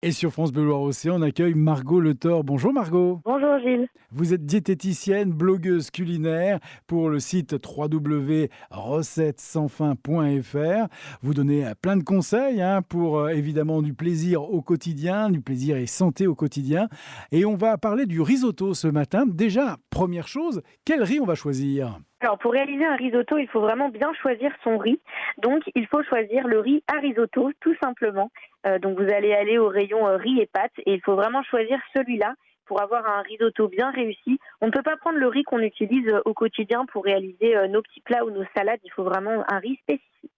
Et sur France Bleu Loire-Océan, on accueille Margot Le Thor. Bonjour Margot. Bonjour Gilles. Vous êtes diététicienne, blogueuse culinaire pour le site www.recettessansfin.fr. Vous donnez plein de conseils pour évidemment du plaisir au quotidien, du plaisir et santé au quotidien. Et on va parler du risotto ce matin. Déjà, première chose, quel riz on va choisir ? Alors pour réaliser un risotto, il faut vraiment bien choisir son riz. Donc il faut choisir le riz à risotto, tout simplement. Donc vous allez aller au rayon riz et pâtes et il faut vraiment choisir celui-là pour avoir un risotto bien réussi. On ne peut pas prendre le riz qu'on utilise au quotidien pour réaliser nos petits plats ou nos salades. Il faut vraiment un riz spécifique.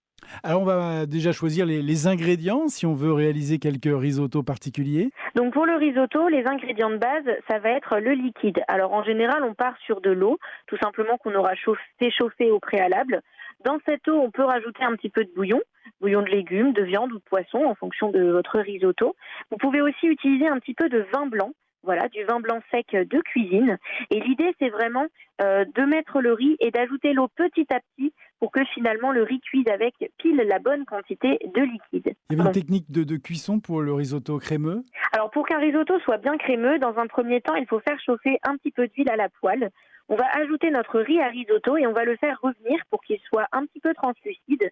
Alors on va déjà choisir les ingrédients si on veut réaliser quelques risottos particuliers. Donc pour le risotto, les ingrédients de base, ça va être le liquide. Alors en général, on part sur de l'eau, tout simplement qu'on aura fait chauffer au préalable. Dans cette eau, on peut rajouter un petit peu de bouillon de légumes, de viande ou de poisson en fonction de votre risotto. Vous pouvez aussi utiliser un petit peu de vin blanc. Voilà, du vin blanc sec de cuisine. Et l'idée, c'est vraiment de mettre le riz et d'ajouter l'eau petit à petit pour que finalement le riz cuise avec pile la bonne quantité de liquide. Il y avait une technique de cuisson pour le risotto crémeux. Alors pour qu'un risotto soit bien crémeux, dans un premier temps, il faut faire chauffer un petit peu d'huile à la poêle. On va ajouter notre riz à risotto et on va le faire revenir pour qu'il soit un petit peu translucide.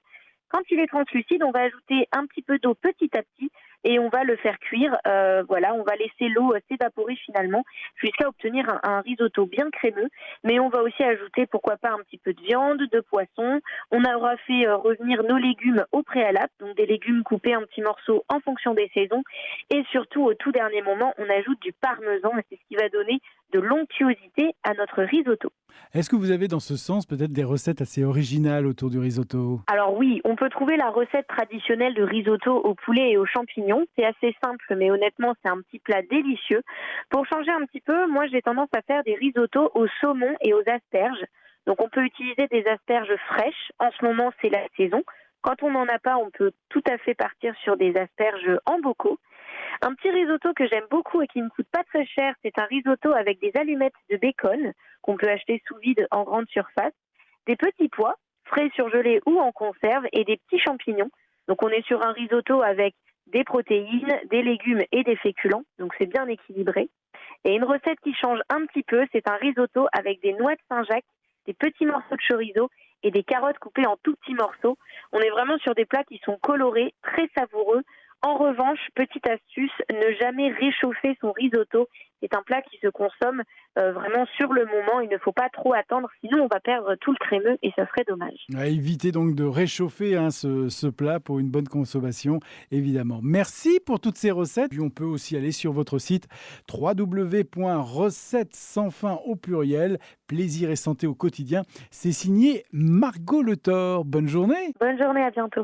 Quand il est translucide, on va ajouter un petit peu d'eau petit à petit et on va le faire cuire. On va laisser l'eau s'évaporer finalement jusqu'à obtenir un risotto bien crémeux. Mais on va aussi ajouter, pourquoi pas, un petit peu de viande, de poisson. On aura fait revenir nos légumes au préalable, donc des légumes coupés en petits morceaux en fonction des saisons. Et surtout, au tout dernier moment, on ajoute du parmesan et c'est ce qui va donner de l'onctuosité à notre risotto. Est-ce que vous avez dans ce sens peut-être des recettes assez originales autour du risotto ? Alors oui, on peut trouver la recette traditionnelle de risotto au poulet et aux champignons. C'est assez simple, mais honnêtement, c'est un petit plat délicieux. Pour changer un petit peu, moi j'ai tendance à faire des risottos au saumon et aux asperges. Donc on peut utiliser des asperges fraîches. En ce moment, c'est la saison. Quand on n'en a pas, on peut tout à fait partir sur des asperges en bocaux. Un petit risotto que j'aime beaucoup et qui ne coûte pas très cher, c'est un risotto avec des allumettes de bacon qu'on peut acheter sous vide en grande surface, des petits pois, frais surgelés ou en conserve, et des petits champignons. Donc on est sur un risotto avec des protéines, des légumes et des féculents, donc c'est bien équilibré. Et une recette qui change un petit peu, c'est un risotto avec des noix de Saint-Jacques, des petits morceaux de chorizo et des carottes coupées en tout petits morceaux. On est vraiment sur des plats qui sont colorés, très savoureux. En revanche, petite astuce, ne jamais réchauffer son risotto. C'est un plat qui se consomme vraiment sur le moment. Il ne faut pas trop attendre, sinon on va perdre tout le crémeux et ça serait dommage. Évitez donc de réchauffer ce plat pour une bonne consommation, évidemment. Merci pour toutes ces recettes. Puis on peut aussi aller sur votre site www.recettessansfin au pluriel, plaisir et santé au quotidien. C'est signé Margot Le Thor. Bonne journée. Bonne journée, à bientôt.